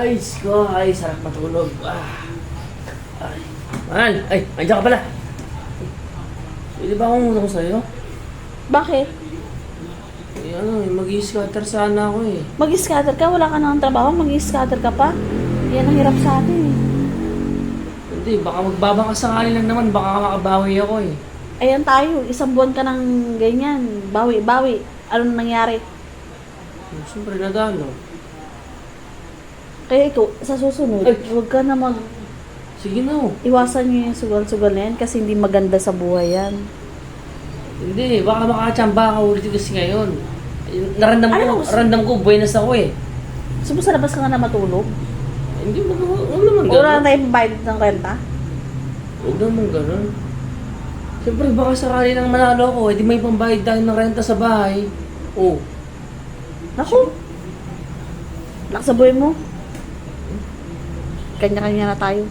Ay, ko, ay, sarap matulog. Ay, man, ay, andiyan ka pala. Pwede ba akong utang sa'yo? Bakit? Eh, mag-i-scatter sana ako eh. Mag-scatter ka? Wala ka nang trabaho? Mag-scatter ka pa? Yan ang hirap sa atin eh. Hindi, baka magbabang ka sakali lang naman, baka makabawi ako eh. Ayan tayo, isang buwan ka ng ganyan. Bawi. Ano nangyari? Siyempre nadalo. Kaya ikaw, sa susunod, Ay. huwag ka na Sige na. iwasan nyo yung sugal-sugal na yan kasi hindi maganda sa buhay yan. Hindi, baka makachamba ka ulit kasi ngayon. Ano? Naramdam ko, buenas ako eh. Gusto mo sa labas ka nga na matulog? Hindi, huwag naman Wala na gano'n. tayong bayad ng renta? Huwag naman gano'n. Siyempre, baka sakali nang manalo ako, hindi may pambayad tayo ng renta sa bahay. Oh, Naku! Lakas sa buhay mo. Kanya-kanya na tayo.